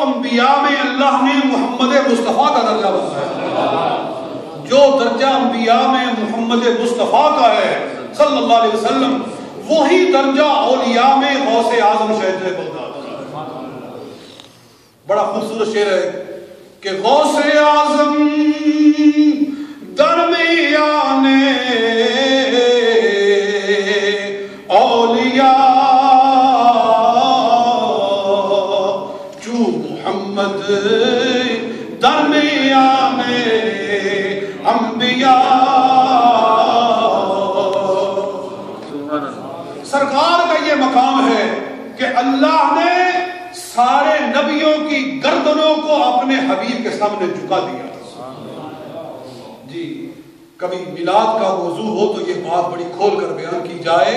انبیاء میں اللہ نے محمد مصطفیٰ کا درجہ بتایا، جو درجہ انبیاء میں محمد مصطفیٰ کا ہے صلی اللہ علیہ وسلم، وہی درجہ اولیاء میں غوث اعظم شہید بغداد کا۔ بڑا خوبصورت شعر ہے کہ غوث اعظم درمیان اولیاء جو محمد درمیان انبیاء۔ سرکار کا یہ مقام ہے کہ اللہ نے سارے نبیوں کی گردنوں کو اپنے حبیب کے سامنے جھکا دیا۔ جی کبھی میلاد کا موضوع ہو تو یہ بات بڑی کھول کر بیان کی جائے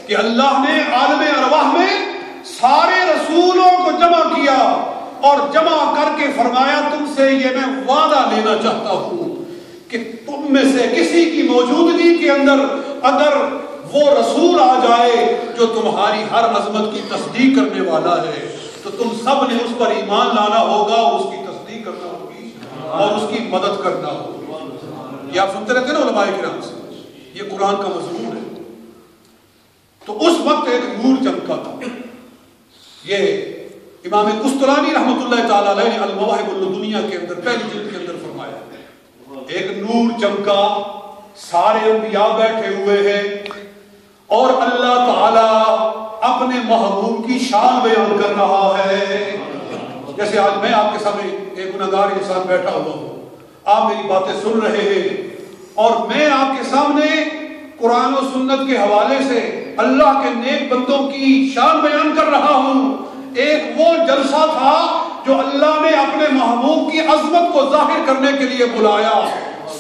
کہ اللہ نے عالم ارواح میں سارے رسولوں کو جمع کیا اور جمع کر کے فرمایا تم سے یہ میں وعدہ لینا چاہتا ہوں کہ تم میں سے کسی کی موجودگی کے اندر اگر وہ رسول آ جائے جو تمہاری ہر عظمت کی تصدیق کرنے والا ہے تو تم سب نے اس پر ایمان لانا ہوگا اور اس کی تصدیق کرنا ہوگی اور اس کی مدد کرنا ہوگی۔ یہ آپ سنتے رہتے ہیں نا علماء کرام سے، یہ قرآن کا مضمون ہے۔ تو اس وقت ایک نور چمکا تھا، یہ امام قسطلانی رحمۃ اللہ تعالیٰ علیہ نے المواہب اللدنیہ کے اندر پہلی جلد کے اندر فرمایا، ایک نور چمکا، سارے انبیاء بیٹھے ہوئے ہیں اور اللہ تعالیٰ اپنے محبوب کی شان بیان کر رہا ہے۔ جیسے آج میں آپ کے سامنے ایک گنہگار انسان بیٹھا ہوا ہوں، آپ میری باتیں سن رہے ہیں اور میں آپ کے سامنے قرآن و سنت کے حوالے سے اللہ کے نیک بندوں کی شان بیان کر رہا ہوں۔ ایک وہ جلسہ تھا جو اللہ نے اپنے محبوب کی عظمت کو ظاہر کرنے کے لیے بلایا،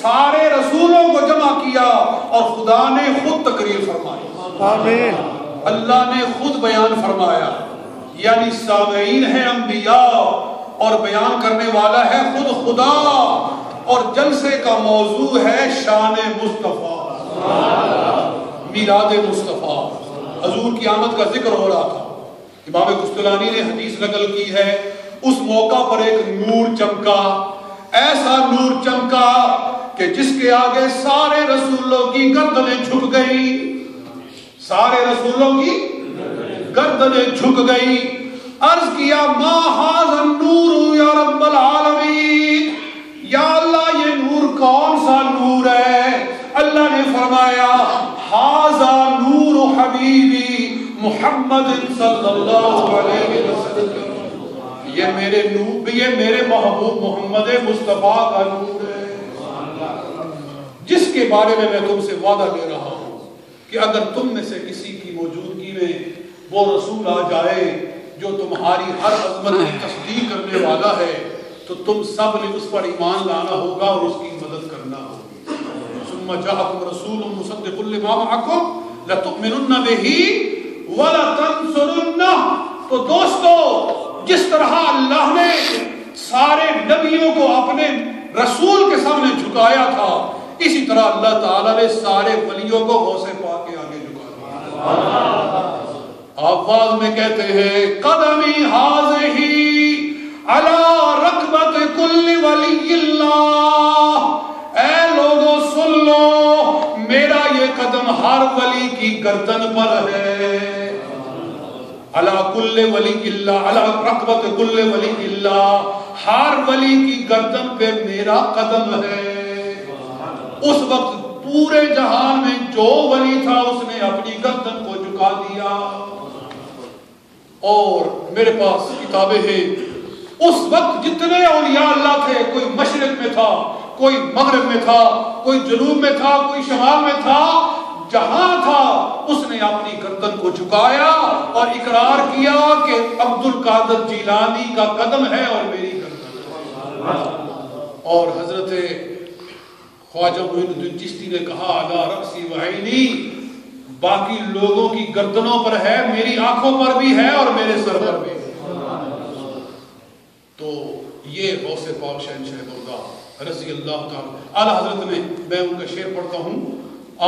سارے رسولوں کو جمع کیا اور خدا نے خود تقریر فرمائی۔ آمین۔ اللہ نے خود بیان فرمایا، یعنی سامعین ہے انبیاء اور بیان کرنے والا ہے خود خدا، اور جلسے کا موضوع ہے شان مصطفیٰ، میلاد مصطفیٰ، حضور کی آمد کا ذکر ہو رہا تھا۔ امام قسطلانی نے حدیث نقل کی ہے، اس موقع پر ایک نور چمکا، ایسا نور چمکا کہ جس کے آگے سارے رسولوں کی گردنیں جھک گئی، سارے رسولوں کی گردنیں جھک گئی۔ عرض کیا ما ھذا النور یا رب العالمین، یا اللہ یہ نور کون سا نور ہے؟ اللہ نے فرمایا ھذا نور حبیبی محمد صلی اللہ علیہ وسلم، یہ میرے نور، یہ میرے محبوب محمد مصطفیٰ کا نور ہے، جس کے بارے میں تم سے وعدہ لے رہا ہوں کہ اگر تم میں سے کسی کی موجودگی میں وہ رسول آ جائے جو تمہاری ہر عظمت کی تصدیق کرنے والا ہے تو تم سب نے اس پر ایمان لانا ہوگا اور اس کی مدد کرنا ہوگی۔ ثم جاءکم رسول مصدق لما معکم لتؤمنن بہ ولتنصرنہ۔ تو دوستو، جس طرح اللہ نے سارے نبیوں کو اپنے رسول کے سامنے جھکایا تھا، اسی طرح اللہ تعالیٰ نے سارے ولیوں کو غوث پاک کے آگے جھکا دیا۔ آواز میں کہتے ہیں قدمی ھذہ علی رکبت کل ولی اللہ، اے لوگوں سن لو، میرا یہ قدم ہر ولی کی گردن پر ہے۔ علی کل ولی اللہ، علی رکبت کل ولی اللہ، ہر ولی کی گردن پہ میرا قدم ہے۔ اس وقت پورے جہان میں جو ولی تھا اس نے اپنی گردن کو جھکا دیا۔ اور میرے پاس کتابیں ہیں، اس وقت جتنے اولیاء اللہ تھے، کوئی مشرق میں تھا، کوئی مغرب میں تھا، کوئی جنوب میں تھا، کوئی شمال میں تھا، جہاں تھا اس نے اپنی گردن کو جھکایا اور اقرار کیا کہ عبد القادر جیلانی کا قدم ہے اور میری گردن ہے۔ اور حضرت خواجہ معین الدین چشتی نے کہا علی رأسی وعینی، باقی لوگوں کی گردنوں پر ہے، میری آنکھوں پر بھی ہے اور میرے سر پر بھی ہے۔ تو یہ غوث پاک شہنشاہ بغداد رضی اللہ تعالیٰ اعلیٰ حضرت نے، میں ان کا شعر پڑھتا ہوں،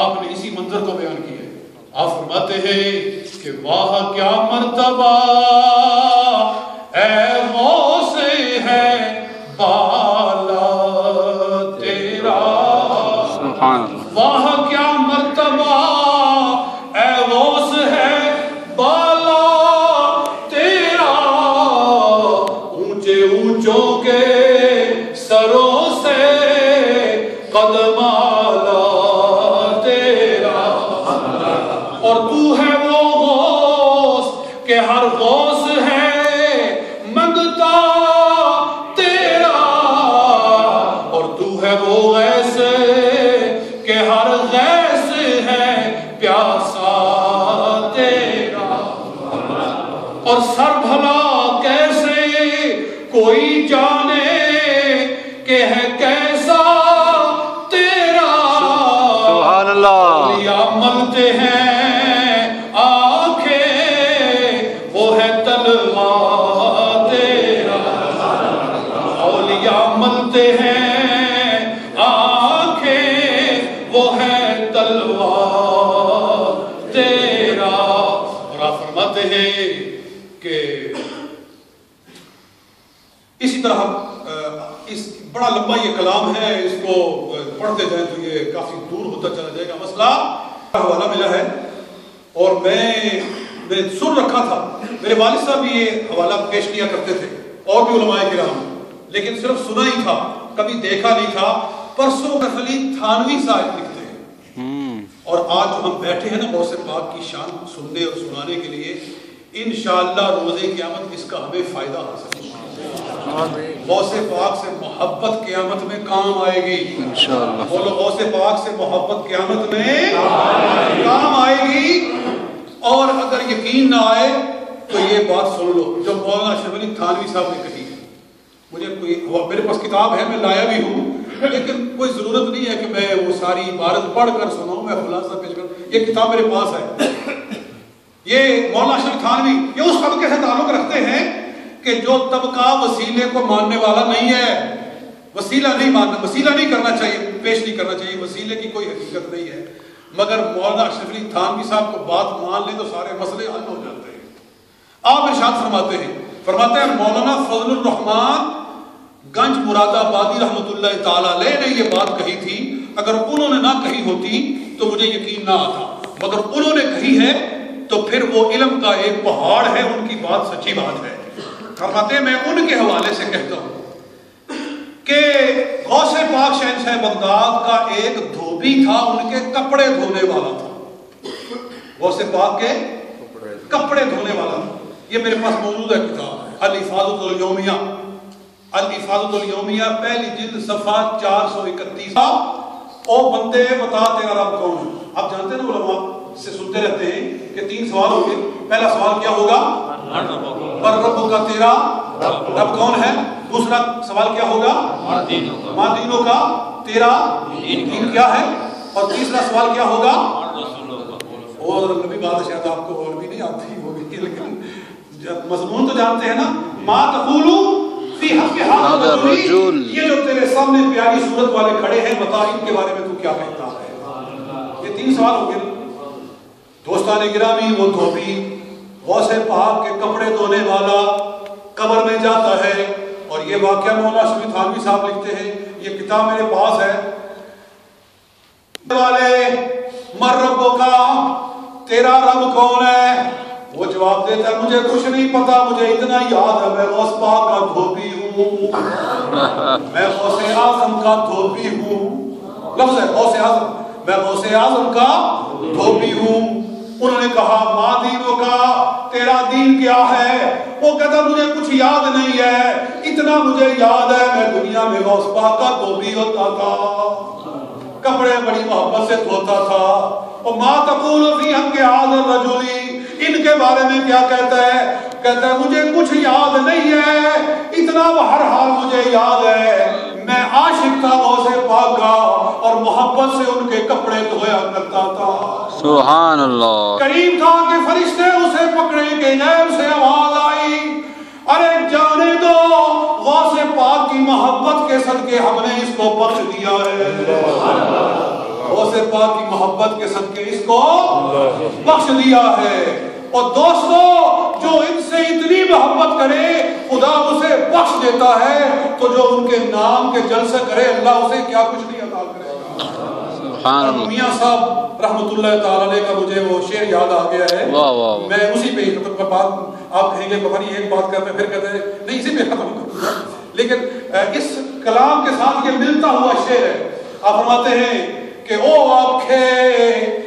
آپ نے اسی منظر کو بیان کیا ہے۔ آپ فرماتے ہیں کہ واہ کیا مرتبہ اے غوث کہ ہر غوث ہے منگتا تیرا، اور تو ہے وہ غیث کہ ہر غیث ہے پیاسا تیرا، اور سر بھلا کیسے کوئی جانے کہ ہے کیسا تیرا، سبحان اللہ، اولیاء ملتے ہیں آنکھیں وہ ہے تلوار تیرا، اولیاء ملتے ہیں آنکھیں وہ ہے تلوار تیرا۔ اور آپ فرماتے ہیں کہ اسی طرح اس بڑا لمبا یہ کلام ہے، اس کو پڑھتے جائیں تو یہ کافی دور ہوتا چلا جائے گا۔ مسئلہ حوالہ ملا ہے اور میں نے سن رکھا تھا، میرے والد صاحب بھی یہ حوالہ پیش کیا کرتے تھے اور بھی علماء کرام، لیکن صرف سنا ہی تھا، کبھی دیکھا نہیں تھا۔ پرسوں غزلی تھانوی صاحب لکھتے ہیں، اور آج ہم بیٹھے ہیں نا غوث پاک کی شان سننے اور سنانے کے لیے، انشاءاللہ روز قیامت اس کا ہمیں فائدہ حاصل ہوگا۔ غوث پاک سے محبت قیامت میں کام آئے گی انشاءاللہ۔ بولو غوث پاک سے محبت قیامت میں کام آئے گی۔ اور اگر یقین نہ آئے تو یہ بات سن لو جو مولانا اشرف علی تھانوی صاحب نے کہی ہے۔ مجھے میرے پاس کتاب ہے، میں لایا بھی ہوں، لیکن کوئی ضرورت نہیں ہے کہ میں وہ ساری عبارت پڑھ کر سناؤں، میں خلاصہ پیش کروں۔ یہ کتاب میرے پاس ہے، یہ مولانا اشرف تھانوی یہ اس طبقے سے تعلق رکھتے ہیں کہ جو طبقہ وسیلے کو ماننے والا نہیں ہے، وسیلہ نہیں ماننا، وسیلہ نہیں کرنا چاہیے، پیش نہیں کرنا چاہیے، وسیلے کی کوئی حقیقت نہیں ہے۔ مگر مولانا اشرف علی تھانوی صاحب کو بات مان لیں تو سارے مسئلے حل ہو جاتے ہیں۔ آپ ارشاد فرماتے ہیں مولانا فضل الرحمان گنج مراد آبادی رحمۃ اللہ تعالی علیہ نے یہ بات کہی تھی، اگر انہوں نے نہ کہی ہوتی تو مجھے یقین نہ آتا، مگر انہوں نے کہی ہے تو پھر وہ علم کا ایک پہاڑ ہے، ان کی بات سچی بات ہے۔ فرماتے ہیں میں ان کے حوالے سے کہتا ہوں کہ غوث پاک شہنشاہ بغداد کا ایک دھوبی تھا، ان کے کپڑے دھونے والا تھا، غوث پاک کے کپڑے دھونے والا تھا۔ یہ میرے پاس موجود ہے کتاب الافاضۃ الیومیہ، الافاضۃ الیومیہ پہلی جلد صفحہ 431۔ او بندے بتا تیرا رب کون ہے؟ آپ جانتے ہیں نا علماء سے سنتے رہتے ہیں کہ 3 سوال ہوں گے۔ پہلا سوال کیا ہوگا؟ پر رب کا تیرا رب کون ہے؟ دوسرا سوال کیا ہوگا؟ ماں دینوں کا تیرا دین کیا ہے؟ اور تیسرا سوال کیا ہوگا؟ اور نبی بات شاید آپ کو اور بھی نہیں آتی ہوگی، لیکن مضمون تو جانتے ہیں نا، ما تقولو فی حق ھذا الرجل، یہ جو تیرے سامنے پیاری صورت والے کھڑے ہیں بتا ان کے بارے میں تو کیا کہتا ہے؟ یہ 3 سوال ہو گئے۔ دوستان گرامی، وہ دھوبی غوث پاک کے کپڑے دھونے والا قبر میں جاتا ہے، اور یہ واقعہ مولانا اشرف تھانوی صاحب لکھتے ہیں، یہ کتاب میرے پاس ہے۔ والے مر ربو کا تیرا رب کون ہے؟ وہ جواب دیتا ہے مجھے کچھ نہیں پتا، مجھے اتنا یاد ہے میں غوث پاک کا دھوبی ہوں، میں غوث اعظم کا دھوبی ہوں۔ لفظ ہے غوث اعظم، میں غوث اعظم کا دھوبی ہوں۔ انہوں نے کہا ماں دینوں کا تیرا دین کیا ہے؟ وہ کہتا مجھے کچھ یاد نہیں ہے، اتنا مجھے یاد ہے میں دنیا میں غوث پاک کا دھوبی ہوتا تھا، کپڑے بڑی محبت سے دھوتا تھا۔ اور ما تقول فی حق ھذا الرجل، ان کے بارے میں کیا کہتا ہے؟ کہتا ہے مجھے کچھ یاد نہیں ہے، اتنا بہرحال مجھے یاد ہے میں عاشق تھا غوث پاک کا، اور محبت سے ان کے کپڑے دھویا کرتا تھا۔ سبحان اللہ۔ قریب تھا کہ فرشتے اسے پکڑے کہ غیب سے آواز آئی، ارے جانے دو غوث پاک کی محبت کے صدقے ہم نے اس کو بخش دیا ہے، غوث پاک کی محبت کے صدقے اس کو بخش دیا ہے۔ اور دوستو جو ان سے اتنی محبت کرے خدا اسے بخش دیتا ہے، تو جو ان کے نام کے جلسے کرے اللہ اسے کیا کچھ نہیں عطا کرے گا۔ میاں صاحب رحمۃ اللہ تعالی علیہ کا مجھے وہ شعر یاد آ گیا ہے، میں اسی پہ بات آپ کہیں گے پتہ نہیں ایک بات کر میں پھر کہتے ہیں نہیں اسی پہ ختم کروں گا، لیکن اس کلام کے ساتھ یہ ملتا ہوا شعر ہے۔ آپ فرماتے ہیں کہ او آنکھیں